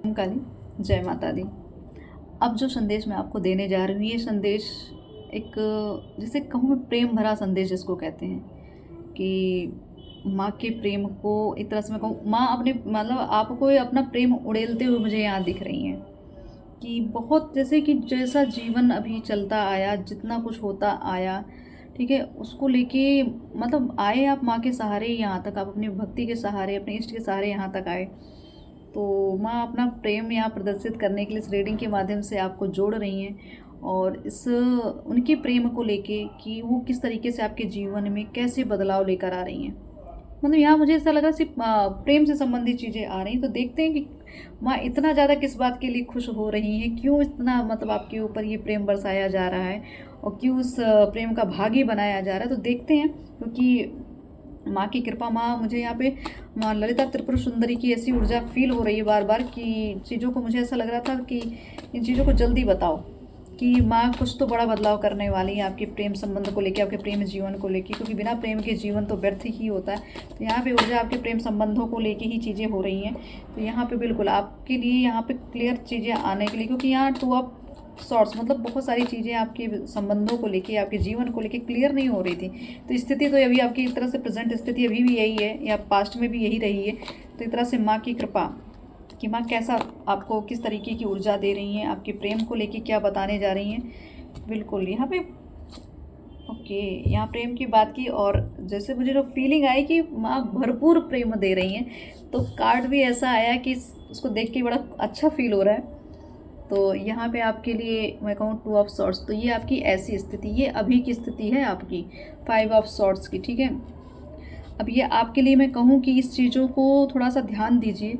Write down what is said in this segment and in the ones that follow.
ओम काली, जय माता दी। अब जो संदेश मैं आपको देने जा रही हूँ, ये संदेश एक, जिसे कहूँ मैं, प्रेम भरा संदेश जिसको कहते हैं कि माँ के प्रेम को एक तरह से मैं कहूँ, माँ अपने मतलब आपको ये अपना प्रेम उड़ेलते हुए मुझे यहाँ दिख रही हैं कि बहुत, जैसे कि जैसा जीवन अभी चलता आया, जितना कुछ होता आया, ठीक है, उसको लेके मतलब आए आप माँ के सहारे यहाँ तक, आप अपनी भक्ति के सहारे, अपने इष्ट के सहारे यहाँ तक आए। तो माँ अपना प्रेम यहाँ प्रदर्शित करने के लिए इस रीडिंग के माध्यम से आपको जोड़ रही हैं, और इस उनके प्रेम को लेके कि वो किस तरीके से आपके जीवन में कैसे बदलाव लेकर आ रही हैं। मतलब यहाँ मुझे ऐसा लगा सिर्फ प्रेम से संबंधित चीज़ें आ रही हैं। तो देखते हैं कि माँ इतना ज़्यादा किस बात के लिए खुश हो रही हैं, क्यों इतना मतलब आपके ऊपर ये प्रेम बरसाया जा रहा है और क्यों उस प्रेम का भागी बनाया जा रहा है। तो देखते हैं, क्योंकि माँ की कृपा, माँ मुझे यहाँ पे माँ ललिता त्रिपुर सुंदरी की ऐसी ऊर्जा फील हो रही है बार बार कि चीज़ों को, मुझे ऐसा लग रहा था कि इन चीज़ों को जल्दी बताओ कि माँ कुछ तो बड़ा बदलाव करने वाली है आपके प्रेम संबंध को लेके, आपके प्रेम जीवन को लेके, क्योंकि बिना प्रेम के जीवन तो व्यर्थ ही होता है। तो यहाँ पे ऊर्जा आपके प्रेम संबंधों को लेके ही चीज़ें हो रही हैं। तो यहाँ पे बिल्कुल आपके लिए यहाँ पे क्लियर चीज़ें आने के लिए, क्योंकि यहाँ टू ऑफ शॉर्ट्स मतलब बहुत सारी चीज़ें आपके संबंधों को लेके, आपके जीवन को लेके क्लियर नहीं हो रही थी। तो स्थिति तो अभी आपकी एक तरह से प्रेजेंट स्थिति अभी भी यही है, या पास्ट में भी यही रही है। तो एक तरह से माँ की कृपा कि माँ कैसा आपको किस तरीके की ऊर्जा दे रही हैं, आपके प्रेम को लेके क्या बताने जा रही हैं। बिल्कुल यहाँ पे ओके, यहाँ प्रेम की बात की, और जैसे मुझे जो फीलिंग आई कि माँ भरपूर प्रेम दे रही हैं, तो कार्ड भी ऐसा आया कि उसको देख के बड़ा अच्छा फील हो रहा है। तो यहाँ पे आपके लिए मैं कहूँ टू ऑफ सॉर्ट्स, तो ये आपकी ऐसी स्थिति, ये अभी की स्थिति है आपकी 5 ऑफ सॉर्ट्स की, ठीक है। अब ये आपके लिए मैं कहूँ कि इस चीज़ों को थोड़ा सा ध्यान दीजिए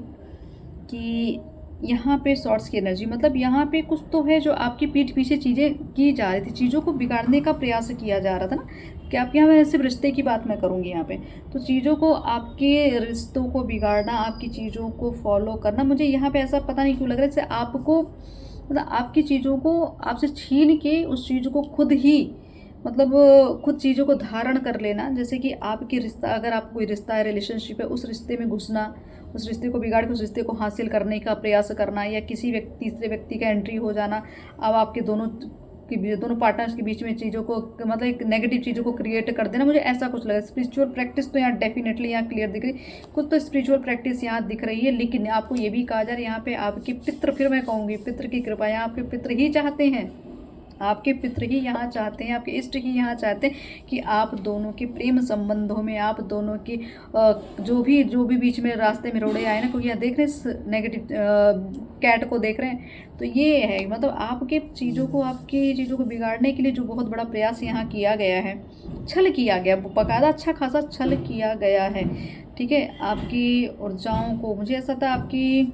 कि यहाँ पे सॉर्ट्स की एनर्जी, मतलब यहाँ पे कुछ तो है जो आपकी पीठ पीछे चीज़ें की जा रही थी, चीज़ों को बिगाड़ने का प्रयास किया जा रहा था ना, कि आपके यहाँ, मैं सिर्फ रिश्ते की बात मैं करूँगी यहाँ पे, तो चीज़ों को, आपके रिश्तों को बिगाड़ना, आपकी चीज़ों को फॉलो करना, मुझे यहाँ पे ऐसा पता नहीं क्यों लग रहा है जैसे आपको, मतलब आपकी चीज़ों को आपसे छीन के उस चीज़ को खुद ही, मतलब खुद चीज़ों को धारण कर लेना। जैसे कि आपकी रिश्ता, अगर आप कोई रिश्ता है, रिलेशनशिप है, उस रिश्ते में घुसना, उस रिश्ते को बिगाड़ के उस रिश्ते को हासिल करने का प्रयास करना, या किसी व्यक्ति, तीसरे व्यक्ति का एंट्री हो जाना। अब आपके दोनों पार्टनर्स के बीच में चीज़ों को, मतलब एक नेगेटिव चीज़ों को क्रिएट कर देना, मुझे ऐसा कुछ लगा। स्पिरिचुअल प्रैक्टिस तो यहाँ डेफिनेटली यहाँ क्लियर दिख रही, कुछ तो स्पिरिचुअल प्रैक्टिस यहाँ दिख रही है। लेकिन आपको ये भी कहा जा रहा है यहाँ पे आपके पितृ, फिर मैं कहूँगी पितृ की कृपा, यहाँ आपके पितृ ही चाहते हैं, आपके पितृ ही यहाँ चाहते हैं, आपके इष्ट ही यहाँ चाहते हैं कि आप दोनों के प्रेम संबंधों में, आप दोनों की जो भी बीच में रास्ते में रोड़े आए ना, क्योंकि यहाँ देख रहे हैं नेगेटिव कैट को देख रहे हैं, तो ये है मतलब आपकी चीज़ों को बिगाड़ने के लिए जो बहुत बड़ा प्रयास यहाँ किया गया है, छल किया गया, बकायदा अच्छा खासा छल किया गया है, ठीक है। आपकी ऊर्जाओं को, मुझे ऐसा था आपकी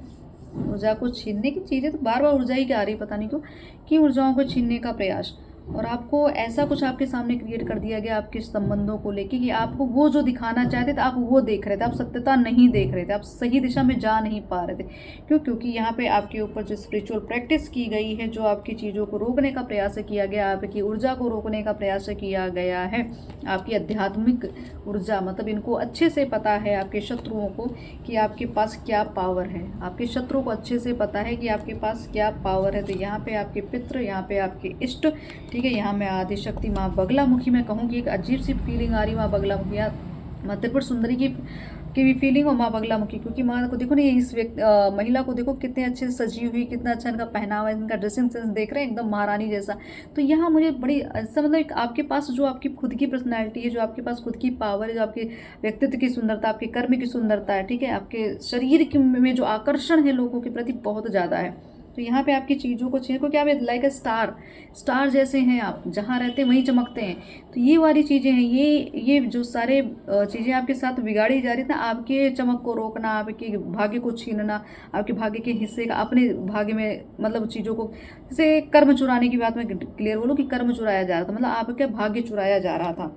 ऊर्जा को छीनने की चीज़ें, तो बार बार ऊर्जा ही क्या आ रही, पता नहीं क्यों, कि ऊर्जाओं को छीनने का प्रयास, और आपको ऐसा कुछ आपके सामने क्रिएट कर दिया गया आपके संबंधों को लेके कि आपको वो जो दिखाना चाहते थे आप वो देख रहे थे, आप सत्यता नहीं देख रहे थे, आप सही दिशा में जा नहीं पा रहे थे। क्योंकि यहाँ पे आपके ऊपर जो स्पिरिचुअल प्रैक्टिस की गई है, जो आपकी चीज़ों को रोकने का प्रयास किया गया, आपकी ऊर्जा को रोकने का प्रयास किया गया है, आपकी आध्यात्मिक ऊर्जा, मतलब इनको अच्छे से पता है आपके शत्रुओं को कि आपके पास क्या पावर है, आपके शत्रुओं को अच्छे से पता है कि आपके पास क्या पावर है। तो यहाँ पे आपके पितृ, यहाँ पे आपके इष्ट, ठीक है। यहाँ मैं आदिशक्ति माँ बगलामुखी में कहूँगी, एक अजीब सी फीलिंग आ रही माँ बगलामुखी, माँ त्रिपुर सुंदरी की भी फीलिंग हो, माँ बगलामुखी, क्योंकि माँ को देखो ना, इस महिला को देखो कितने अच्छे से सजी हुई, कितना अच्छा इनका पहनावा है, इनका ड्रेसिंग सेंस देख रहे हैं, एकदम महारानी जैसा। तो यहाँ मुझे बड़ी ऐसा, मतलब आपके पास जो आपकी खुद की पर्सनैलिटी है, जो आपके पास खुद की पावर है, जो आपके व्यक्तित्व की सुंदरता, आपके कर्म की सुंदरता है, ठीक है, आपके शरीर में जो आकर्षण है लोगों के प्रति बहुत ज़्यादा है। तो यहाँ पे आपकी चीज़ों को चाहिए, क्योंकि आप लाइक ए स्टार जैसे हैं, आप जहाँ रहते हैं वहीं चमकते हैं। तो ये वाली चीज़ें हैं, ये जो सारे चीज़ें आपके साथ बिगाड़ी जा रही थी ना, आपके चमक को रोकना, आपके भाग्य को छीनना, आपके भाग्य के हिस्से का अपने भाग्य में, मतलब चीज़ों को, जैसे कर्म चुराने की बात मैं क्लियर बोलूँ कि कर्म चुराया जा रहा था, मतलब आपका भाग्य चुराया जा रहा था।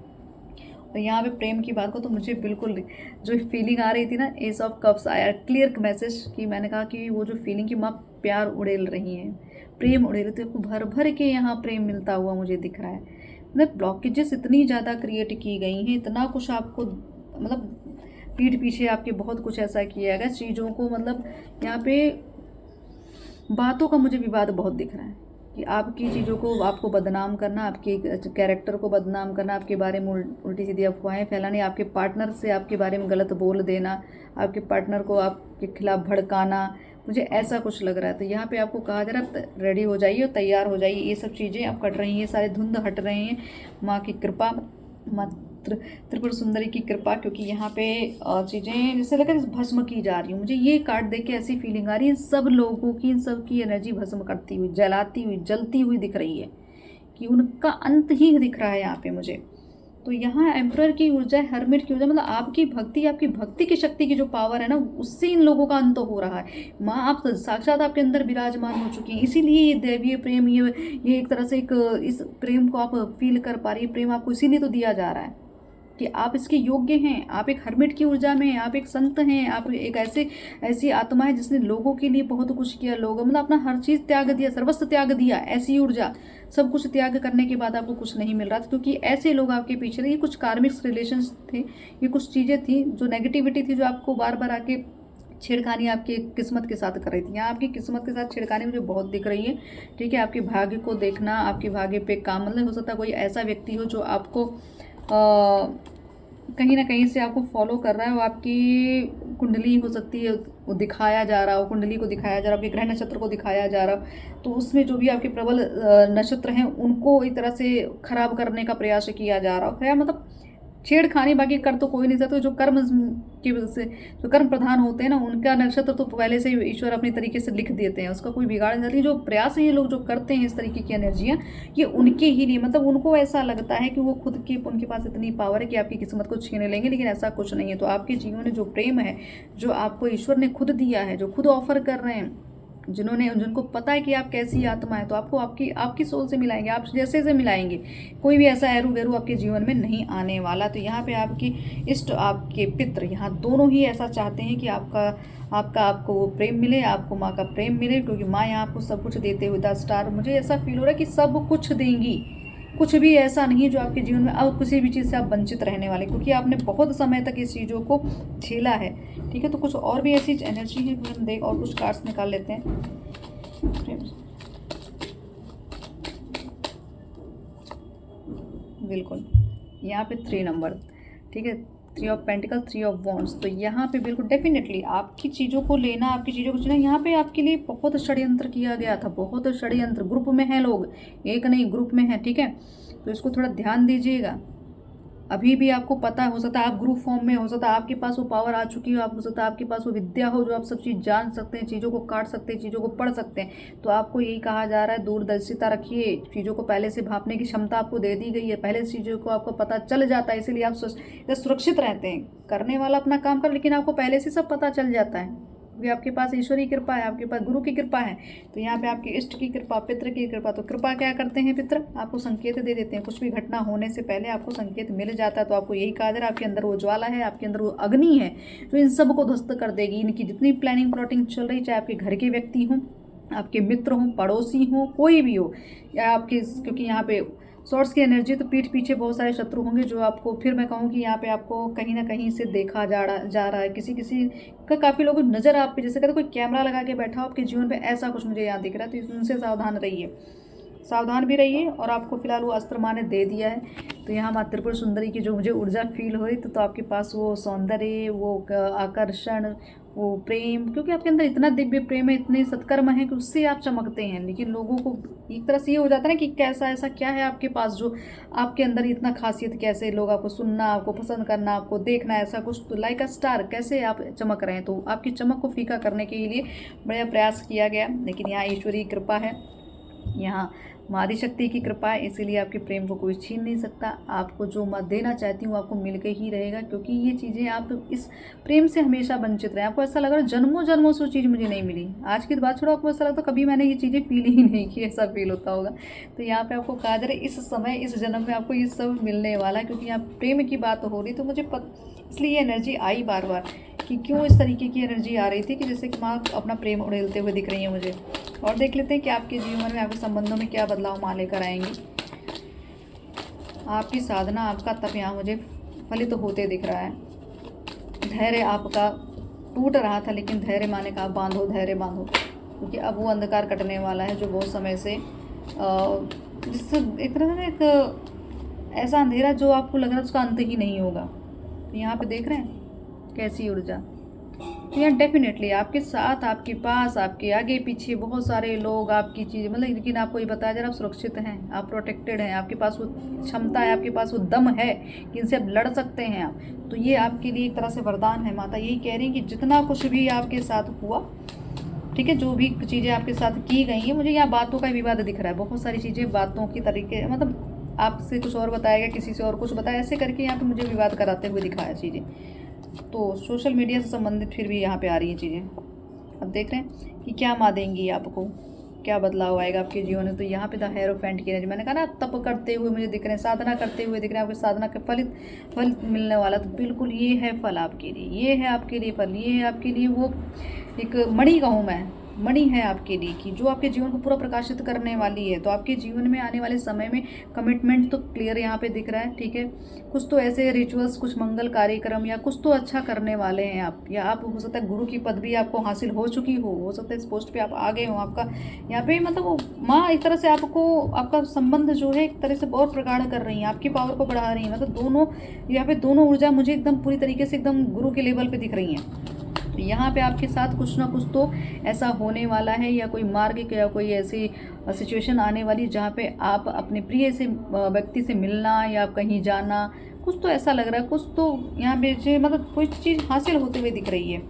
और यहाँ पे प्रेम की बात को, तो मुझे बिल्कुल जो फीलिंग आ रही थी ना, एस ऑफ कप्स आया, क्लियर मैसेज कि मैंने कहा कि वो जो फीलिंग की माँ प्यार उड़ेल रही हैं, प्रेम उड़ेल, तो आपको भर भर के यहाँ प्रेम मिलता हुआ मुझे दिख रहा है। मतलब ब्लॉकेजेस इतनी ज़्यादा क्रिएट की गई हैं, इतना कुछ आपको, मतलब पीठ पीछे आपके बहुत कुछ ऐसा किया गया चीज़ों को, मतलब यहाँ पे बातों का मुझे विवाद बहुत दिख रहा है कि आपकी चीज़ों को, आपको बदनाम करना, आपके कैरेक्टर को बदनाम करना, आपके बारे में उल्टी सीधी अफवाहें फैलानी, आपके पार्टनर से आपके बारे में गलत बोल देना, आपके पार्टनर को आपके खिलाफ भड़काना, मुझे ऐसा कुछ लग रहा है। तो यहाँ पे आपको कहा जा रहा है रेडी हो जाइए और तैयार हो जाइए, ये सब चीज़ें अब कट रही हैं, सारे धुंध हट रहे हैं, माँ की कृपा, माँ त्रिपुर सुंदरी की कृपा, क्योंकि यहाँ पे चीज़ें जैसे लगा भस्म की जा रही हूँ। मुझे ये कार्ड देख के ऐसी फीलिंग आ रही है, सब लोगों की, इन सब की एनर्जी भस्म करती हुई, जलाती हुई, जलती हुई दिख रही है, कि उनका अंत ही दिख रहा है यहाँ पे मुझे। तो यहाँ एम्परर की ऊर्जा, हर्मिट की ऊर्जा, मतलब आपकी भक्ति की शक्ति की जो पावर है ना, उससे इन लोगों का अंत हो रहा है। माँ आप साक्षात आपके अंदर विराजमान हो चुकी हैं, इसीलिए ये दैवीय प्रेम, ये एक तरह से इस प्रेम को आप फील कर पा रही है। प्रेम आपको इसीलिए तो दिया जा रहा है कि आप इसके योग्य हैं, आप एक हर्मिट की ऊर्जा में हैं, आप एक संत हैं, आप एक ऐसी आत्मा है जिसने लोगों के लिए बहुत कुछ किया, लोगों मतलब अपना हर चीज़ त्याग दिया, सर्वस्व त्याग दिया। ऐसी ऊर्जा, सब कुछ त्याग करने के बाद आपको कुछ नहीं मिल रहा था, क्योंकि ऐसे लोग आपके पीछे थे। ये कुछ कार्मिक रिलेशंस थे, ये कुछ चीज़ें थी, जो नेगेटिविटी थी, जो आपको बार बार आके छेड़खानी आपकी किस्मत के साथ कर रही थी। यहाँ आपकी किस्मत के साथ छेड़खानी मुझे बहुत दिख रही है। ठीक है, आपके भाग्य को देखना, आपके भाग्य पे काम, मतलब हो सकता है कोई ऐसा व्यक्ति हो जो आपको कहीं ना कहीं से आपको फॉलो कर रहा है, वो आपकी कुंडली हो सकती है, वो दिखाया जा रहा हो, कुंडली को दिखाया जा रहा हो, आपके ग्रह नक्षत्र को दिखाया जा रहा हो, तो उसमें जो भी आपके प्रबल नक्षत्र हैं उनको एक तरह से खराब करने का प्रयास किया जा रहा हो। खैर मतलब छेड़खानी, बाकी कर तो कोई नहीं सकता। जो कर्म की वजह से, जो कर्म प्रधान होते हैं ना, उनका नक्षत्र तो पहले से ही ईश्वर अपनी तरीके से लिख देते हैं, उसका कोई बिगाड़ नहीं। जो प्रयास है ये लोग जो करते हैं इस तरीके की एनर्जियाँ, ये उनके ही लिए, मतलब उनको ऐसा लगता है कि वो खुद की, उनके पास इतनी पावर है कि आपकी किस्मत को छीन लेंगे, लेकिन ऐसा कुछ नहीं है। तो आपके जीवन में जो प्रेम है, जो आपको ईश्वर ने खुद दिया है, जो खुद ऑफर कर रहे हैं, जिनको पता है कि आप कैसी आत्मा है, तो आपको आपकी सोल से मिलाएंगे, आप जैसे से मिलाएंगे। कोई भी ऐसा एरू वेरू आपके जीवन में नहीं आने वाला। तो यहाँ पे आपकी इष्ट, आपके पितृ, यहाँ दोनों ही ऐसा चाहते हैं कि आपको वो प्रेम मिले, आपको माँ का प्रेम मिले, क्योंकि माँ यहाँ आपको सब कुछ देते हुए, द स्टार, मुझे ऐसा फील हो रहा है कि सब कुछ देंगी। कुछ भी ऐसा नहीं जो आपके जीवन में अब किसी भी चीज़ से आप वंचित रहने वाले, क्योंकि आपने बहुत समय तक इस चीज़ों को झेला है। ठीक है, तो कुछ और भी ऐसी एनर्जी है, हम देख और कुछ कार्ड्स निकाल लेते हैं। बिल्कुल, यहाँ पे 3 नंबर, ठीक है, 3 ऑफ पेंटिकल, 3 ऑफ वॉन्ड्स। तो यहाँ पे बिल्कुल डेफिनेटली आपकी चीज़ों को लेना, आपकी चीज़ों को चुना, यहाँ पे आपके लिए बहुत षड्यंत्र किया गया था, बहुत षड्यंत्र। ग्रुप में हैं लोग, एक नहीं ग्रुप में है। ठीक है, तो इसको थोड़ा ध्यान दीजिएगा। अभी भी आपको पता हो सकता है आप ग्रुप फॉर्म में, हो सकता है आपके पास वो पावर आ चुकी हो, आप हो सकता है आपके पास वो विद्या हो जो आप सब चीज़ जान सकते हैं, चीज़ों को काट सकते हैं, चीज़ों को पढ़ सकते हैं। तो आपको यही कहा जा रहा है, दूरदर्शिता रखिए, चीज़ों को पहले से भांपने की क्षमता आपको दे दी गई है, पहले से चीज़ों को आपको पता चल जाता है, इसीलिए आप सुरक्षित रहते हैं। करने वाला अपना काम कर, लेकिन आपको पहले से सब पता चल जाता है, भी आपके पास ईश्वरीय कृपा है, आपके पास गुरु की कृपा है। तो यहाँ पे आपके इष्ट की कृपा, पितृ की कृपा। तो कृपा क्या करते हैं पितृ, आपको संकेत दे देते हैं, कुछ भी घटना होने से पहले आपको संकेत मिल जाता है। तो आपको यही कहा जा रहा है, आपके अंदर वो ज्वाला है, आपके अंदर वो अग्नि है जो इन सब को ध्वस्त कर देगी। इनकी जितनी प्लानिंग प्लॉटिंग चल रही, चाहे आपके घर के व्यक्ति हों, आपके मित्र हों, पड़ोसी हों, कोई भी हो, या आपके, क्योंकि यहाँ पे सोर्स की एनर्जी, तो पीठ पीछे बहुत सारे शत्रु होंगे जो आपको, फिर मैं कहूँ कि यहाँ पे आपको कहीं ना कहीं से देखा जा रहा है, किसी का काफ़ी लोग नज़र आप पे, जैसे कहते कोई कैमरा लगा के बैठा हो आपके जीवन पे, ऐसा कुछ मुझे यहाँ दिख रहा है। तो उनसे सावधान रहिए, सावधान भी रहिए। और आपको फिलहाल वो अस्त्र माँ ने दे दिया है। तो यहाँ माँ त्रिपुर सुंदरी की जो मुझे ऊर्जा फील हो रही, तो आपके पास वो सौंदर्य, वो आकर्षण, वो प्रेम, क्योंकि आपके अंदर इतना दिव्य प्रेम है, इतने सत्कर्म है कि उससे आप चमकते हैं। लेकिन लोगों को एक तरह से ये हो जाता है ना कि कैसा, ऐसा क्या है आपके पास जो आपके अंदर इतना खासियत, कैसे लोग आपको सुनना, आपको पसंद करना, आपको देखना, ऐसा कुछ। तो लाइक अ स्टार कैसे आप चमक रहे हैं। तो आपकी चमक को फीका करने के लिए बड़ा प्रयास किया गया, लेकिन यहाँ ईश्वरीय कृपा है, यहाँ माँ आदिशक्ति की कृपा है, इसीलिए आपके प्रेम को कोई छीन नहीं सकता। आपको जो मैं देना चाहती हूँ आपको मिल के ही रहेगा, क्योंकि ये चीज़ें आप इस प्रेम से हमेशा वंचित रहे। आपको ऐसा लग रहा है जन्मों जन्मों से वो चीज़ मुझे नहीं मिली, आज की बात छोड़ो, आपको ऐसा लगता कभी मैंने ये चीज़ें फील ही नहीं की, ऐसा फील होता होगा। तो यहाँ पे आपको कहा जा रहा है इस समय, इस जन्म में आपको ये सब मिलने वाला है, क्योंकि यहाँ प्रेम की बात हो रही। तो मुझे इसलिए ये एनर्जी आई बार बार कि क्यों इस तरीके की एनर्जी आ रही थी, कि जैसे कि माँ अपना प्रेम उड़ेलते हुए दिख रही है मुझे। और देख लेते हैं कि आपके जीवन में, आपके संबंधों में क्या बदलाव माँ लेकर आएंगी। आपकी साधना, आपका तप यहाँ मुझे फलित होते दिख रहा है। धैर्य आपका टूट रहा था, लेकिन धैर्य माने का बांधो, धैर्य बांधो। क्योंकि अब वो अंधकार कटने वाला है जो बहुत समय से जिससे एक तरह से एक ऐसा अंधेरा जो आपको लग रहा है उसका अंत ही नहीं होगा। तो यहाँ पे देख रहे हैं कैसी ऊर्जा। तो यहाँ डेफिनेटली आपके साथ, आपके पास, आपके आगे पीछे बहुत सारे लोग, आपकी चीज़ें, मतलब लेकिन आपको ये बताया जा रहा है आप सुरक्षित हैं, आप प्रोटेक्टेड हैं, आपके पास वो क्षमता है, आपके पास वो दम है कि इनसे आप लड़ सकते हैं आप। तो ये आपके लिए एक तरह से वरदान है। माता यही कह रही हैं कि जितना कुछ भी आपके साथ हुआ, ठीक है, जो भी चीज़ें आपके साथ की गई हैं, मुझे यहाँ बातों का विवाद दिख रहा है, बहुत सारी चीज़ें बातों की तरीके, मतलब आपसे कुछ और बताएगा, किसी से और कुछ बताया, ऐसे करके यहाँ पे मुझे विवाद कराते हुए दिखाया चीज़ें। तो सोशल मीडिया से संबंधित फिर भी यहाँ पे आ रही हैं चीज़ें। अब देख रहे हैं कि क्या माँ देंगी आपको, क्या बदलाव आएगा आपके जीवन में। तो यहाँ पे द हेरोफेंट की एनर्जी, मैंने कहा ना आप तप करते हुए मुझे दिख रहे हैं, साधना करते हुए दिख रहे हैं, आपकी साधना का फल मिलने वाला। तो बिल्कुल ये है फल आपके लिए, ये है आपके लिए फल, ये है आपके लिए वो एक मणि कहूँ मैं, मणि है आपके लिए कि जो आपके जीवन को पूरा प्रकाशित करने वाली है। तो आपके जीवन में आने वाले समय में कमिटमेंट तो क्लियर यहाँ पे दिख रहा है, ठीक है। कुछ तो ऐसे रिचुअल्स, कुछ मंगल कार्यक्रम या कुछ तो अच्छा करने वाले हैं आप, या आप हो सकता है गुरु की पद भी आपको हासिल हो चुकी हो सकता है इस पोस्ट पे आप आ गए हो। आपका यहाँ पे मतलब वो माँ एक तरह से आपको, आपका संबंध जो है एक तरह से और प्रगाढ़ कर रही हैं, आपकी पावर को बढ़ा रही हैं। मतलब दोनों यहाँ पे दोनों ऊर्जा मुझे एकदम पूरी तरीके से एकदम गुरु के लेवल पे दिख रही हैं। यहाँ पे आपके साथ कुछ ना कुछ तो ऐसा होने वाला है, या कोई मार्ग या कोई ऐसी सिचुएशन आने वाली जहाँ पे आप अपने प्रिय से व्यक्ति से मिलना या कहीं जाना, कुछ तो ऐसा लग रहा है, कुछ तो यहाँ पे मतलब कोई चीज़ हासिल होते हुए दिख रही है।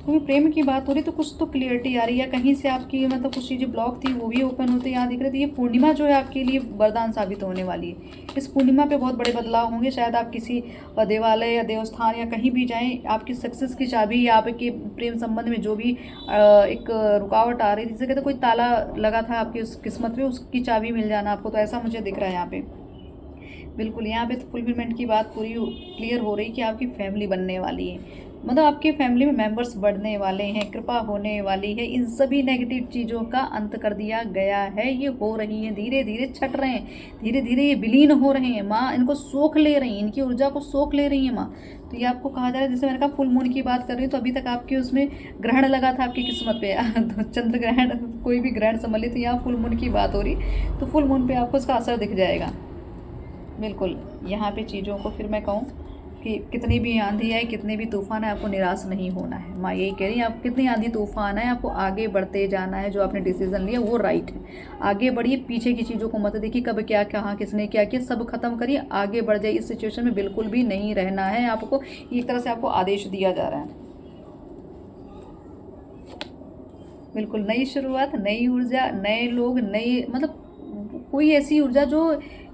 क्योंकि प्रेम की बात हो रही तो कुछ तो क्लियरिटी आ रही है, कहीं से आपकी मतलब कुछ चीज़ें ब्लॉक थी वो भी ओपन होते यहाँ दिख रही थी। ये पूर्णिमा जो है आपके लिए वरदान साबित होने वाली है। इस पूर्णिमा पे बहुत बड़े बदलाव होंगे। शायद आप किसी देवालय या देवस्थान या कहीं भी जाएं, आपकी सक्सेस की चाबी या आपके प्रेम संबंध में जो भी एक रुकावट आ रही थी, जिसे कहते कोई ताला लगा था आपकी उस किस्मत में, उसकी चाबी मिल जाना आपको। तो ऐसा मुझे दिख रहा है यहाँ पे। बिल्कुल यहाँ पे तो फुलफिलमेंट की बात पूरी क्लियर हो रही कि आपकी फैमिली बनने वाली है, मतलब आपके फैमिली में मेंबर्स बढ़ने वाले हैं, कृपा होने वाली है। इन सभी नेगेटिव चीज़ों का अंत कर दिया गया है। ये हो रही हैं, धीरे धीरे छट रहे हैं, धीरे धीरे ये विलीन हो रहे हैं। माँ इनको सोख ले रही हैं, इनकी ऊर्जा को सोख ले रही है माँ। तो ये आपको कहा जा रहा है, जैसे मैंने कहा फुल मून की बात कर रही हूँ, तो अभी तक आपके उसमें ग्रहण लगा था आपकी किस्मत पे तो चंद्र ग्रहण, कोई भी ग्रहण संभल ली, तो यहाँ फुल मून की बात हो रही, तो फुल मून पे आपको इसका असर दिख जाएगा। बिल्कुल यहाँ पे चीज़ों को फिर मैं कहूँ कि कितनी भी आंधी आए, कितने भी तूफान है, आपको निराश नहीं होना है। माँ यही कह रही है, आप कितनी आंधी तूफान है, आपको आगे बढ़ते जाना है। जो आपने डिसीजन लिया वो राइट है, आगे बढ़िए, पीछे की चीज़ों को मत देखिए, कब क्या कहाँ किसने क्या किया, सब खत्म करिए, आगे बढ़ जाइए। इस सिचुएशन में बिल्कुल भी नहीं रहना है आपको, एक तरह से आपको आदेश दिया जा रहा है। बिल्कुल नई शुरुआत, नई ऊर्जा, नए लोग, नई मतलब कोई ऐसी ऊर्जा जो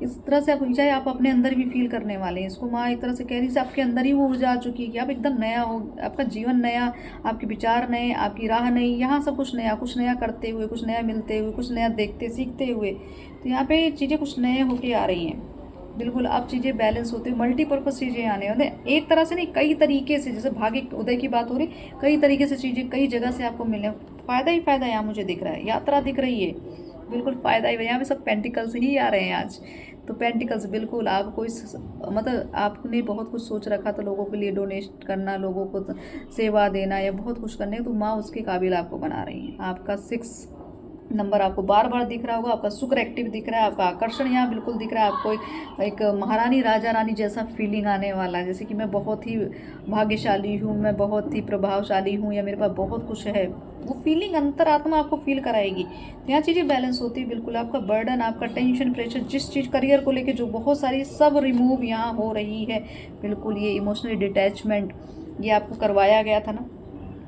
इस तरह से आप, चाहे आप अपने अंदर भी फील करने वाले हैं इसको। माँ एक तरह से कह रही है आपके अंदर ही वो ऊर्जा आ चुकी है कि आप एकदम नया हो, आपका जीवन नया, आपके विचार नए, आपकी राह नई, यहाँ सब कुछ नया करते हुए, कुछ नया मिलते हुए, कुछ नया देखते सीखते हुए। तो यहाँ पे चीज़ें कुछ नए होके आ रही हैं। बिल्कुल आप चीज़ें बैलेंस होते हुए, मल्टीपर्पज़ चीज़ें आने वाले, एक तरह से नहीं, कई तरीके से, जैसे भाग्य उदय की बात हो रही, कई तरीके से चीज़ें कई जगह से आपको मिलने, फ़ायदा ही फ़ायदा यहाँ मुझे दिख रहा है। यात्रा दिख रही है, बिल्कुल फ़ायदा ही। यहाँ पे सब पेंटिकल्स ही आ रहे हैं आज, तो पेंटिकल्स बिल्कुल आपको इस मतलब आपने बहुत कुछ सोच रखा था लोगों के लिए, डोनेट करना, लोगों को सेवा देना या बहुत कुछ करने, तो माँ उसके काबिल आपको बना रही है। आपका 6 नंबर आपको बार बार दिख रहा होगा, आपका शुक्र एक्टिव दिख रहा है, आपका आकर्षण यहाँ बिल्कुल दिख रहा है। आपको एक महारानी राजा रानी जैसा फीलिंग आने वाला है, जैसे कि मैं बहुत ही भाग्यशाली हूँ, मैं बहुत ही प्रभावशाली हूँ, या मेरे पास बहुत कुछ है, वो फीलिंग अंतरात्मा आपको फील कराएगी। तो यहाँ चीज़ें बैलेंस होती है। बिल्कुल आपका बर्डन, आपका टेंशन, प्रेशर, जिस चीज़ करियर को लेके जो बहुत सारी, सब रिमूव यहाँ हो रही है। बिल्कुल ये इमोशनल डिटैचमेंट ये आपको करवाया गया था ना,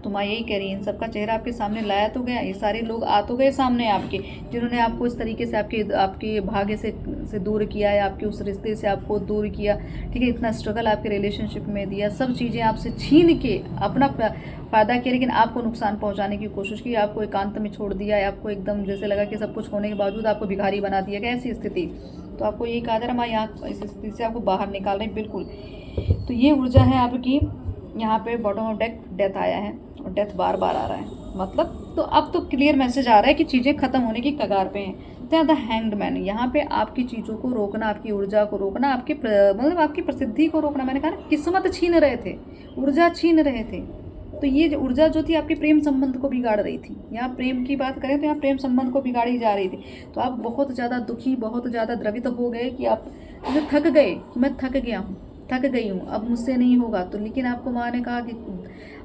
तो माँ यही कह रही है, इन सबका चेहरा आपके सामने लाया तो गया, ये सारे लोग आ तो गए सामने आपके, जिन्होंने आपको इस तरीके से आपके भाग्य से दूर किया है, आपके उस रिश्ते से आपको दूर किया, ठीक है, इतना स्ट्रगल आपके रिलेशनशिप में दिया, सब चीज़ें आपसे छीन के अपना फ़ायदा किया, लेकिन आपको नुकसान पहुंचाने की कोशिश की, आपको एकांत में छोड़ दिया है, आपको एकदम जैसे लगा कि सब कुछ होने के बावजूद आपको भिखारी बना दिया गया, ऐसी स्थिति। तो आपको यही कहा जा रहा है, माँ यहाँ इस स्थिति से आपको बाहर निकाल रही। बिल्कुल तो ये ऊर्जा है आपकी। यहाँ पे बॉटम ऑफ डेक डेथ आया है, और डेथ बार बार आ रहा है, मतलब तो अब तो क्लियर मैसेज आ रहा है कि चीज़ें खत्म होने की कगार पे हैं। तो द हैंग्ड मैन, यहाँ पे आपकी चीज़ों को रोकना, आपकी ऊर्जा को रोकना, आपके मतलब आपकी प्रसिद्धि को रोकना। मैंने कहा ना, किस्मत छीन रहे थे, ऊर्जा छीन रहे थे, तो ये जो ऊर्जा जो थी आपके प्रेम संबंध को बिगाड़ रही थी। यहाँ प्रेम की बात करें तो यहाँ प्रेम संबंध को बिगाड़ी जा रही थी। तो आप बहुत ज़्यादा दुखी, बहुत ज़्यादा द्रवित हो गए कि आप जैसे थक गए कि मैं थक गया हूँ, थक गई हूँ, अब मुझसे नहीं होगा। तो लेकिन आपको माँ ने कहा कि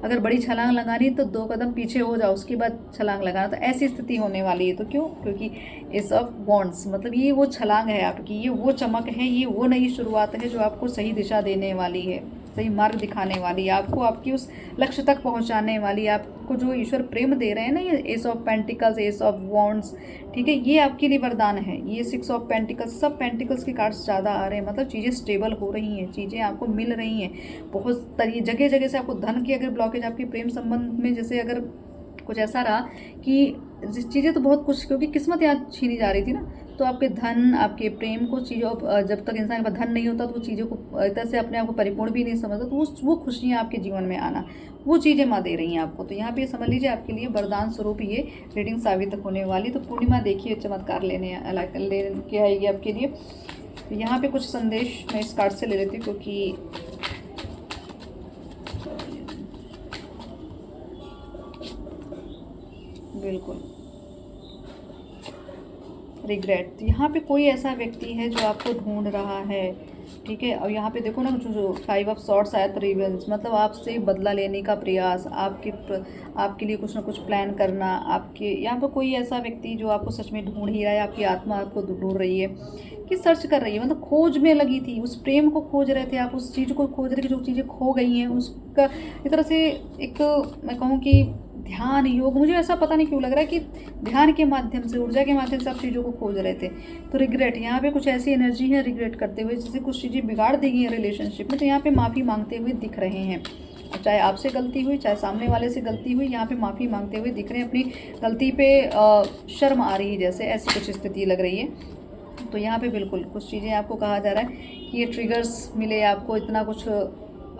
अगर बड़ी छलांग लगानी तो 2 कदम पीछे हो जाओ, उसके बाद छलांग लगाना। तो ऐसी स्थिति होने वाली है। तो क्यों? क्योंकि एस ऑफ वॉन्ड्स मतलब ये वो छलांग है आपकी, ये वो चमक है, ये वो नई शुरुआत है जो आपको सही दिशा देने वाली है, सही मार्ग दिखाने वाली है, आपको आपकी उस लक्ष्य तक पहुंचाने वाली। आपको जो ईश्वर प्रेम दे रहे हैं ना, ये S of pentacles, S of wands, ठीक है, ये आपके लिए वरदान है। ये 6 ऑफ पेंटिकल्स, सब पेंटिकल्स के कार्ड्स ज़्यादा आ रहे हैं, मतलब चीज़ें स्टेबल हो रही हैं, चीज़ें आपको मिल रही हैं। बहुत जगह जगह से आपको धन की अगर ब्लॉकेज आपके प्रेम संबंध में, जैसे अगर कुछ ऐसा रहा कि चीज़ें तो बहुत कुछ, क्योंकि किस्मत यहाँ छीनी जा रही थी ना, तो आपके धन, आपके प्रेम को चीज़ों, जब तक इंसान के पास धन नहीं होता तो वो चीज़ों को इधर से अपने आप को परिपूर्ण भी नहीं समझता, तो वो खुशियाँ आपके जीवन में आना, वो चीज़ें माँ दे रही हैं आपको। तो यहाँ पे समझ लीजिए आपके लिए वरदान स्वरूप ये रीडिंग साबित होने वाली। तो पूर्णिमा देखिए चमत्कार लेके आएगी आपके लिए। तो यहाँ पे कुछ संदेश मैं इस कार्ड से ले लेती हूँ, क्योंकि बिल्कुल रिग्रेट, यहाँ पे कोई ऐसा व्यक्ति है जो आपको ढूंढ रहा है, ठीक है। और यहाँ पे देखो ना, जो 5 ऑफ सॉर्ड्स आया, रिवेंज मतलब आपसे बदला लेने का प्रयास, आपके लिए कुछ ना कुछ प्लान करना। आपके यहाँ पर कोई ऐसा व्यक्ति जो आपको सच में ढूंढ ही रहा है, आपकी आत्मा आपको ढूंढ रही है, कि सर्च कर रही है, मतलब खोज में लगी थी, उस प्रेम को खोज रहे थे आप, उस चीज़ को खोज रहे थे जो चीज़ें खो गई हैं, उसका एक तरह से एक, मैं कहूँ कि ध्यान योग, मुझे ऐसा पता नहीं क्यों लग रहा है कि ध्यान के माध्यम से, ऊर्जा के माध्यम से आप चीज़ों को खोज रहे थे। तो रिग्रेट, यहाँ पे कुछ ऐसी एनर्जी है रिग्रेट करते हुए, जैसे कुछ चीज़ें बिगाड़ दी गई हैं रिलेशनशिप में, तो यहाँ पे माफ़ी मांगते हुए दिख रहे हैं। चाहे आपसे गलती हुई, चाहे सामने वाले से गलती हुई, यहाँ पे माफ़ी मांगते हुए दिख रहे हैं। अपनी गलती पे शर्म आ रही है, जैसे ऐसी कुछ स्थिति लग रही है। तो यहाँ पे बिल्कुल कुछ चीज़ें आपको कहा जा रहा है कि ये ट्रिगर्स मिले आपको, इतना कुछ।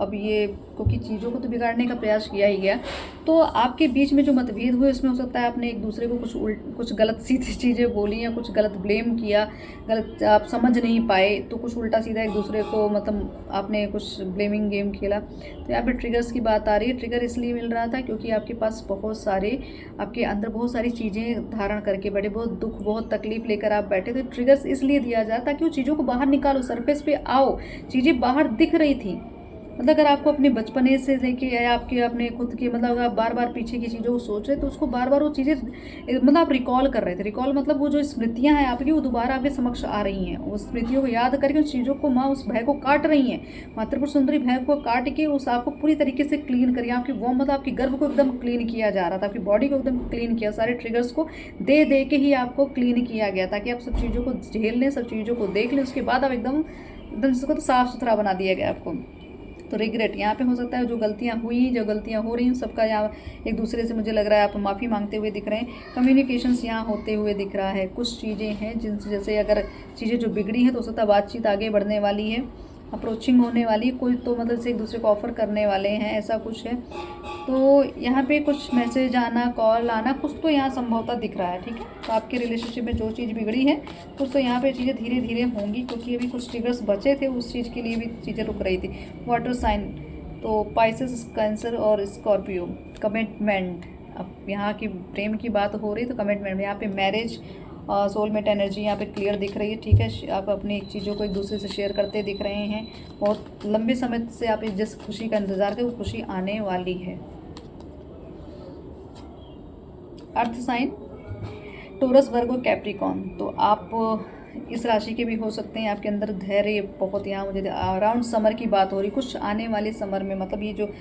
अब ये क्योंकि चीज़ों को तो बिगाड़ने का प्रयास किया ही गया, तो आपके बीच में जो मतभेद हुए उसमें हो सकता है आपने एक दूसरे को कुछ गलत सीधी चीज़ें बोली, या कुछ गलत ब्लेम किया, गलत आप समझ नहीं पाए, तो कुछ उल्टा सीधा एक दूसरे को, मतलब आपने कुछ ब्लेमिंग गेम खेला। तो यहाँ पे ट्रिगर्स की बात आ रही है। ट्रिगर इसलिए मिल रहा था क्योंकि आपके पास बहुत सारे, आपके अंदर बहुत सारी चीज़ें धारण करके बैठे, बहुत दुख, बहुत तकलीफ लेकर आप बैठे थे। ट्रिगर्स इसलिए दिया जाए ताकि वो चीज़ों को बाहर निकालो, सरफेस पे आओ, चीज़ें बाहर दिख रही थी। मतलब अगर आपको अपने बचपने से लेके, या आपके अपने खुद के, मतलब अगर आप बार बार पीछे की चीज़ों को सोच रहे तो उसको बार बार वो चीज़ें, मतलब आप रिकॉल कर रहे थे। रिकॉल मतलब वो जो स्मृतियां हैं आपकी, वो दोबारा आपके समक्ष आ रही हैं। उस स्मृतियों को याद करके उस चीज़ों को माँ उस भय को काट रही हैं। मातृपुर सुंदरी भय को काट के उस आपको पूरी तरीके से क्लीन करिए। आपकी वो मतलब आपके गर्भ को एकदम क्लीन किया जा रहा था, आपकी बॉडी को एकदम क्लीन किया, सारे ट्रिगर्स को दे दे के ही आपको क्लीन किया गया, ताकि आप सब चीज़ों को झेल लें, सब चीज़ों को देख लें, उसके बाद आप एकदम एकदम जिसको तो साफ़ सुथरा बना दिया गया आपको। तो रिग्रेट यहाँ पे हो सकता है, जो गलतियाँ हुई, जो गलतियाँ हो रही हैं, सबका यहाँ एक दूसरे से मुझे लग रहा है आप माफ़ी मांगते हुए दिख रहे हैं। कम्युनिकेशंस यहाँ होते हुए दिख रहा है। कुछ चीज़ें हैं जिनसे, जैसे अगर चीज़ें जो बिगड़ी हैं तो हो सकता है बातचीत आगे बढ़ने वाली है, अप्रोचिंग होने वाली, कोई तो मतलब से एक दूसरे को ऑफ़र करने वाले हैं, ऐसा कुछ है। तो यहाँ पे कुछ मैसेज आना, कॉल आना, कुछ तो यहाँ संभवतः दिख रहा है, ठीक है। तो आपके रिलेशनशिप में जो चीज़ बिगड़ी है, कुछ तो यहाँ पे चीज़ें धीरे धीरे होंगी, क्योंकि अभी कुछ ट्रिगर्स बचे थे, उस चीज़ के लिए भी चीज़ें रुक रही थी। वाटर साइन, तो पाइसेस, कैंसर और स्कॉर्पियो। कमिटमेंट, अब यहाँ की प्रेम की बात हो रही तो कमिटमेंट, यहाँ पे मैरिज, सोलमेट एनर्जी यहाँ पे क्लियर दिख रही है, ठीक है। आप अपनी चीज़ों को एक दूसरे से शेयर करते दिख रहे हैं। बहुत लंबे समय से आप जिस खुशी का इंतज़ार थे वो खुशी आने वाली है। अर्थ साइन, टोरस, वर्गो, कैप्रिकॉन। तो आप इस राशि के भी हो सकते हैं। आपके अंदर धैर्य बहुत, यहाँ मुझे अराउंड समर की बात हो रही, कुछ आने वाले समर में, मतलब ये जो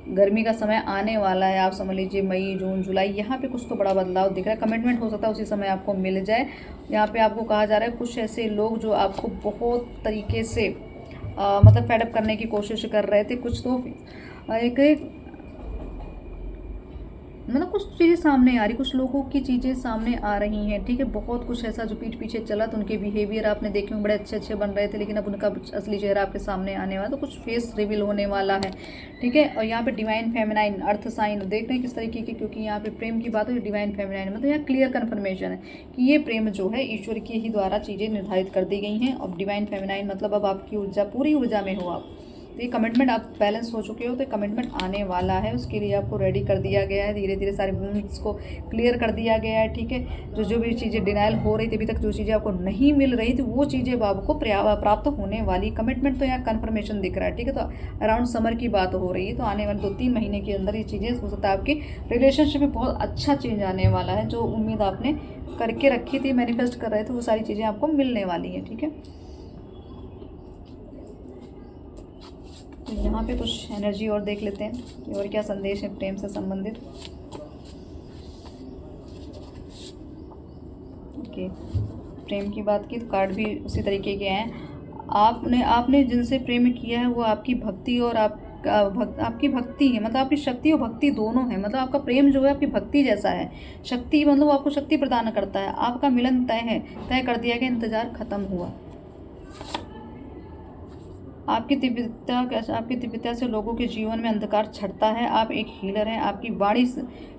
गर्मी का समय आने वाला है, आप समझ लीजिए मई, जून, जुलाई, यहाँ पे कुछ तो बड़ा बदलाव दिख रहा है। कमिटमेंट हो सकता है उसी समय आपको मिल जाए। यहाँ पे आपको कहा जा रहा है कुछ ऐसे लोग जो आपको बहुत तरीके से मतलब फेडअप करने की कोशिश कर रहे थे, कुछ तो एक मतलब कुछ चीज़ें सामने आ रही, कुछ लोगों की चीज़ें सामने आ रही हैं, ठीक है। बहुत कुछ ऐसा जो पीठ पीछे चला, तो उनके बिहेवियर आपने देखे बड़े अच्छे अच्छे बन रहे थे, लेकिन अब उनका असली चेहरा आपके सामने आने वाला, तो कुछ फेस रिवील होने वाला है, ठीक है। और यहाँ पे डिवाइन फेमिनाइन, अर्थ साइन देख रहे हैं किस तरीके की, क्योंकि यहाँ पे प्रेम की बात हो, डिवाइन फेमिनाइन मतलब यहाँ क्लियर कन्फर्मेशन है कि ये प्रेम जो है ईश्वर के ही द्वारा चीज़ें निर्धारित कर दी गई हैं। और डिवाइन फेमिनाइन मतलब अब आपकी ऊर्जा, पूरी ऊर्जा में हो आप, तो ये कमिटमेंट आप बैलेंस हो चुके हो, तो कमिटमेंट आने वाला है, उसके लिए आपको रेडी कर दिया गया है। धीरे धीरे सारे वुंड्स को क्लियर कर दिया गया है, ठीक है। जो भी चीज़ें डिनाइल हो रही थी अभी तक, जो चीज़ें आपको नहीं मिल रही थी, वो चीज़ें अब आपको प्राप्त होने वाली। कमिटमेंट तो यहाँ कन्फर्मेशन दिख रहा है, ठीक है। तो अराउंड समर की बात हो रही है, तो आने वाले 2-3 महीने के अंदर ये चीज़ें हो सकता है आपकी रिलेशनशिप में बहुत अच्छा चेंज आने वाला है। जो उम्मीद आपने करके रखी थी, मैनिफेस्ट कर रहे थे, वो सारी चीज़ें आपको मिलने वाली है, ठीक है। तो यहाँ पे कुछ एनर्जी और देख लेते हैं कि और क्या संदेश है प्रेम से संबंधित। ओके, प्रेम की बात की तो कार्ड भी उसी तरीके के हैं। आपने जिनसे प्रेम किया है वो आपकी भक्ति और आपकी भक्ति है, मतलब आपकी शक्ति और भक्ति दोनों है। मतलब आपका प्रेम जो है आपकी भक्ति जैसा है। शक्ति मतलब वो आपको शक्ति प्रदान करता है। आपका मिलन तय है, तय कर दिया गया, इंतजार खत्म हुआ। आपकी दिव्यता से लोगों के जीवन में अंधकार छटता है। आप एक हीलर हैं। आपकी वाणी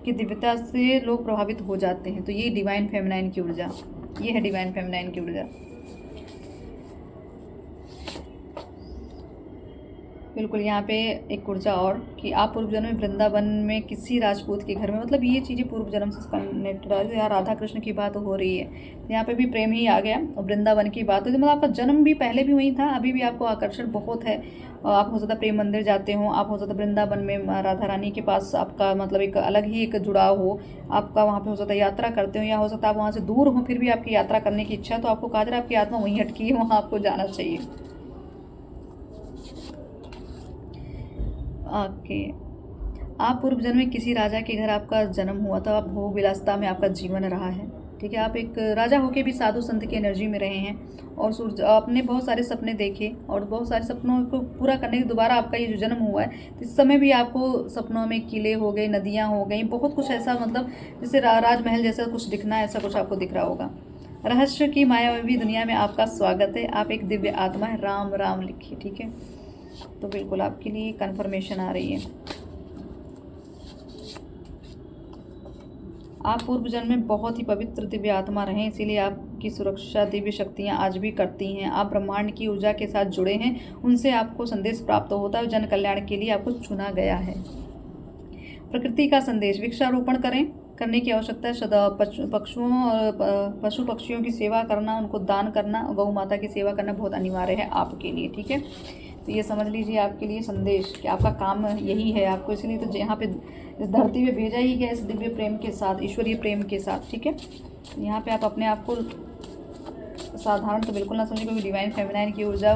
की दिव्यता से लोग प्रभावित हो जाते हैं। तो ये डिवाइन फेमिनाइन की ऊर्जा, ये है डिवाइन फेमिनाइन की ऊर्जा। बिल्कुल, यहाँ पे एक ऊर्जा और कि आप पूर्व जन्म में वृंदावन में किसी राजपूत के घर में, मतलब ये चीज़ें पूर्व जन्म से कनेक्टेड है। यहाँ राधा कृष्ण की बात हो रही है, तो यहाँ पे भी प्रेम ही आ गया और वृंदावन की बात हो। तो मतलब आपका जन्म भी पहले भी वहीं था, अभी भी आपको आकर्षण बहुत है। आप हो सकता प्रेम मंदिर जाते हो, आप हो सकता वृंदावन में राधा रानी के पास आपका मतलब एक अलग ही एक जुड़ाव हो आपका, वहाँ पे हो सकता यात्रा करते हो, या हो सकता आप वहाँ से दूर हो फिर भी आपकी यात्रा करने की इच्छा है। तो आपको कहा जा रहा है आपकी आत्मा वहीं अटकी है, वहाँ आपको जाना चाहिए। ओके, आप पूर्व जन्म में किसी राजा के घर आपका जन्म हुआ था। आप भोग विलासिता में आपका जीवन रहा है, ठीक है। आप एक राजा होके भी साधु संत की एनर्जी में रहे हैं और आपने बहुत सारे सपने देखे और बहुत सारे सपनों को पूरा करने के दोबारा आपका ये जो जन्म हुआ है, इस समय भी आपको सपनों में किले हो गए, नदियाँ हो गई, बहुत कुछ ऐसा, मतलब जैसे राजमहल जैसा कुछ दिखना है, ऐसा कुछ आपको दिख रहा होगा। रहस्य की मायावी दुनिया में आपका स्वागत है। आप एक दिव्य आत्मा है। राम राम लिखिए, ठीक है। तो बिल्कुल आपके लिए कंफर्मेशन आ रही है। आप पूर्व जन्म में बहुत ही पवित्र दिव्य आत्मा रहे, इसीलिए आपकी सुरक्षा दिव्य शक्तियाँ आज भी करती हैं। आप ब्रह्मांड की ऊर्जा के साथ जुड़े हैं, उनसे आपको संदेश प्राप्त होता है। जन कल्याण के लिए आपको चुना गया है। प्रकृति का संदेश, वृक्षारोपण करने की आवश्यकता है। सदा पशु पक्षियों की सेवा करना, उनको दान करना, गौ माता की सेवा करना बहुत अनिवार्य है आपके लिए, ठीक है। तो ये समझ लीजिए आपके लिए संदेश कि आपका काम यही है आपको, इसलिए तो यहाँ पे इस धरती पे भेजा ही गया, इस दिव्य प्रेम के साथ, ईश्वरीय प्रेम के साथ, ठीक है। यहाँ पे आप अपने आप को साधारण तो बिल्कुल ना समझिए, क्योंकि डिवाइन फेमिनाइन की ऊर्जा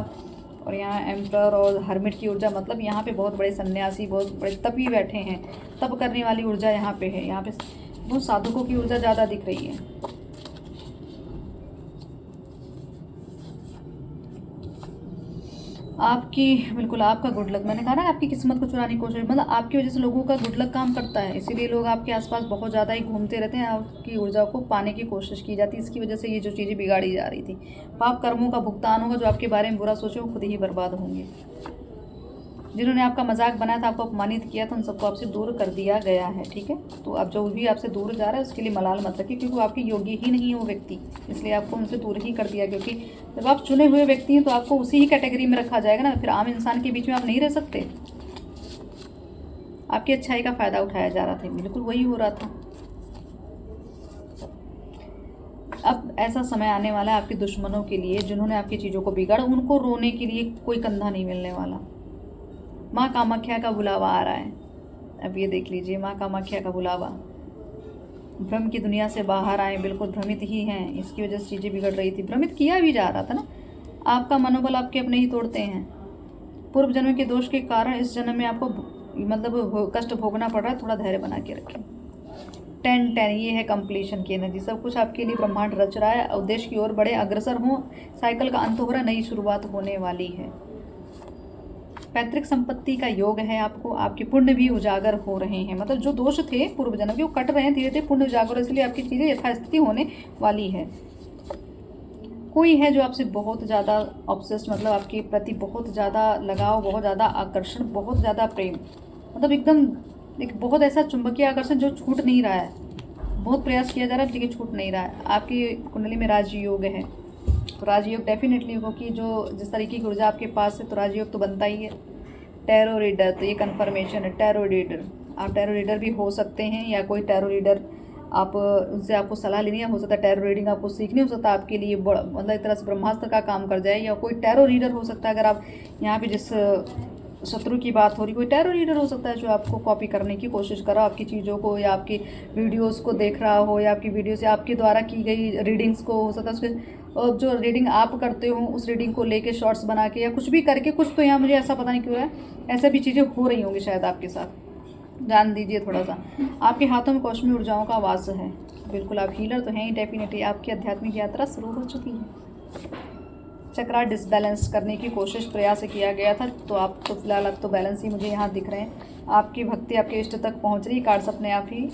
और यहाँ एम्पर और हर्मिट की ऊर्जा, मतलब यहाँ पे बहुत बड़े सन्यासी, बहुत बड़े तपी बैठे हैं, तप करने वाली ऊर्जा यहाँ पे है। यहाँ पे बहुत साधुकों की ऊर्जा ज़्यादा दिख रही है। आपकी बिल्कुल आपका गुड लक, मैंने कहा ना आपकी किस्मत को चुराने की कोशिश, मतलब आपकी वजह से लोगों का गुड लक काम करता है, इसीलिए लोग आपके आसपास बहुत ज़्यादा ही घूमते रहते हैं। आपकी ऊर्जा को पाने की कोशिश की जाती है, इसकी वजह से ये जो चीज़ें बिगाड़ी जा रही थी। पाप कर्मों का भुगतान होगा। जो आपके बारे में बुरा सोचे वो खुद ही बर्बाद होंगे। जिन्होंने आपका मजाक बनाया था, आपको अपमानित किया था, उन सबको आपसे दूर कर दिया गया है, ठीक है। तो अब जो भी आपसे दूर जा रहा है उसके लिए मलाल मत रखिए, क्योंकि वो आपके योग्य ही नहीं है वो व्यक्ति, इसलिए आपको उनसे दूर ही कर दिया। क्योंकि जब आप चुने हुए व्यक्ति हैं तो आपको उसी ही कैटेगरी में रखा जाएगा ना, फिर आम इंसान के बीच में आप नहीं रह सकते। आपकी अच्छाई का फ़ायदा उठाया जा रहा था, बिल्कुल वही हो रहा था। अब ऐसा समय आने वाला है आपके दुश्मनों के लिए, जिन्होंने आपकी चीज़ों को बिगाड़ा, उनको रोने के लिए कोई कंधा नहीं मिलने वाला। माँ कामाख्या का बुलावा आ रहा है। अब ये देख लीजिए, माँ कामाख्या का बुलावा। भ्रम की दुनिया से बाहर आए, बिल्कुल भ्रमित ही हैं, इसकी वजह से चीज़ें बिगड़ रही थी। भ्रमित किया भी जा रहा था ना, आपका मनोबल आपके अपने ही तोड़ते हैं। पूर्व जन्म के दोष के कारण इस जन्म में आपको मतलब कष्ट भोगना पड़ रहा है, थोड़ा धैर्य बना के रखें। 10-10 ये है कंप्लीशन की एनर्जी। सब कुछ आपके लिए ब्रह्मांड रच रहा है, उद्देश्य की ओर बड़े, अग्रसर हों, साइकिल का अंत हो रहा है, नई शुरुआत होने वाली है। पैतृक संपत्ति का योग है आपको, आपके पुण्य भी उजागर हो रहे हैं, मतलब जो दोष थे पूर्व जन्म के वो कट रहे हैं धीरे धीरे, पुण्य उजागर, इसलिए आपकी चीज़ें यथास्थिति होने वाली है। कोई है जो आपसे बहुत ज़्यादा ऑब्सेस्ड, मतलब आपके प्रति बहुत ज़्यादा लगाव, बहुत ज़्यादा आकर्षण, बहुत ज़्यादा प्रेम, मतलब एकदम एक बहुत ऐसा चुंबकीय आकर्षण जो छूट नहीं रहा है। बहुत प्रयास किया जा रहा है लेकिन छूट नहीं रहा है। आपकी कुंडली में राजयोग है, तो राजयोग डेफिनेटली हो कि जो जिस तरीके की ऊर्जा आपके पास है, तो राजयोग तो बनता ही है। टैरो रीडर, तो ये कन्फर्मेशन है, टैरो रीडर। आप टैरो रीडर भी हो सकते हैं, या कोई टैरो रीडर आप उनसे आपको सलाह लेनी है, हो सकता है टैरो रीडिंग आपको सीखनी, हो सकता है आपके लिए मतलब एक तरह से ब्रह्मास्त्र का काम कर जाए, या कोई टैरो रीडर हो सकता है। अगर आप यहाँ पे जिस शत्रु की बात हो रही, कोई टैरो रीडर हो सकता है जो आपको कॉपी करने की कोशिश कर रहा हो, आपकी चीज़ों को या आपकी वीडियोस को देख रहा हो, या आपकी वीडियो से आपके द्वारा की गई रीडिंग्स को, हो सकता है उसके जो रीडिंग आप करते हो उस रीडिंग को लेके शॉर्ट्स बना के या कुछ भी करके, कुछ तो यहाँ मुझे ऐसा पता नहीं क्यों है, ऐसा भी चीज़ें हो रही होंगी शायद आपके साथ। ध्यान दीजिए थोड़ा सा। आपके हाथों में कौशमी ऊर्जाओं का वास है। बिल्कुल आप हीलर तो हैं ही डेफिनेटली। आपकी आध्यात्मिक यात्रा शुरू हो चुकी है। चक्रा डिसबैलेंस करने की कोशिश प्रयास किया गया था, तो आप तो फिलहाल अब तो बैलेंस ही मुझे यहाँ दिख रहे हैं। आपकी भक्ति आपके इष्ट तक पहुँच रही, कार्ड्स अपने आप ही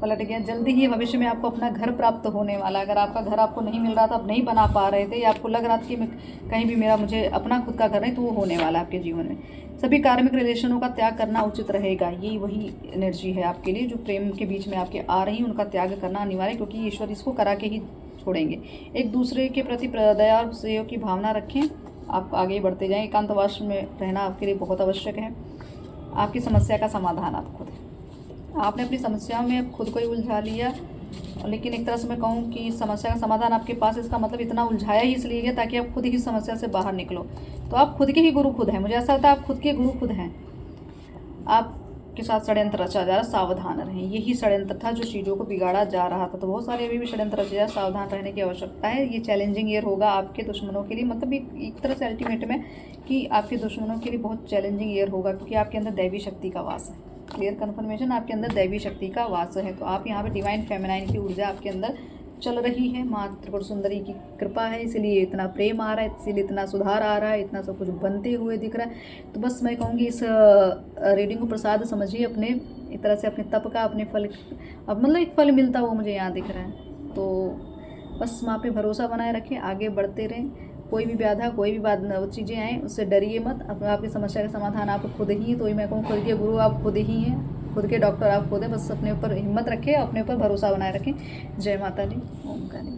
पलट गया। जल्दी ही भविष्य में आपको अपना घर प्राप्त होने वाला। अगर आपका घर आपको नहीं मिल रहा था, आप नहीं बना पा रहे थे, या आपको लग रहा था कि कहीं भी मुझे अपना खुद का घर नहीं, तो वो होने वाला है आपके जीवन में। सभी कार्मिक रिलेशनों का त्याग करना उचित रहेगा। यही वही एनर्जी है आपके लिए, जो प्रेम के बीच में आपके आ रही हैं, उनका त्याग करना अनिवार्य, क्योंकि ईश्वर इसको करा के ही छोड़ेंगे। एक दूसरे के प्रति दया और सहयोग की भावना रखें, आप आगे बढ़ते जाएं। एकांतवास में रहना आपके लिए बहुत आवश्यक है। आपकी समस्या का समाधान आप खुद, आपने अपनी समस्याओं में खुद को ही उलझा लिया, लेकिन एक तरह से मैं कहूँ कि समस्या का समाधान आपके पास, इसका मतलब इतना उलझाया ही इसलिए गया ताकि आप खुद ही समस्या से बाहर निकलो। तो आप खुद के ही गुरु खुद हैं, मुझे ऐसा लगता है आप खुद के गुरु खुद हैं। आपके साथ षड्यंत्र रचा जा रहा, सावधान रहें। यही षड्यंत्र था जो चीज़ों को बिगाड़ा जा रहा था। तो बहुत सारे अभी भी षड्यंत्र रचे जा, सावधान रहने की आवश्यकता है। ये चैलेंजिंग ईयर होगा आपके दुश्मनों के लिए, मतलब एक तरह से अल्टीमेट में कि आपके दुश्मनों के लिए बहुत चैलेंजिंग ईयर होगा, क्योंकि आपके अंदर दैवी शक्ति का वास है। क्लियर कन्फर्मेशन, आपके अंदर दैवी शक्ति का वास है। तो आप यहाँ पे डिवाइन फेमिनाइन की ऊर्जा आपके अंदर चल रही है। माँ त्रिपुर सुंदरी की कृपा है, इसीलिए इतना प्रेम आ रहा है, इसीलिए इतना सुधार आ रहा है, इतना सब कुछ बनते हुए दिख रहा है। तो बस मैं कहूँगी इस रीडिंग को प्रसाद समझिए अपने, एक तरह से अपने तप का, अपने फल, अब मतलब एक फल मिलता वो मुझे यहाँ दिख रहा है। तो बस माँ पे भरोसा बनाए रखें, आगे बढ़ते रहें। कोई भी बाधा, कोई भी चीज़ें आएँ उससे डरिए मत। आपकी समस्या का समाधान आप खुद ही, तो मैं कहूँ खुद के गुरु आप खुद ही हैं, खुद के डॉक्टर आप खुद हैं। बस अपने ऊपर हिम्मत रखें, अपने ऊपर भरोसा बनाए रखें। जय माता दी, ओम काली।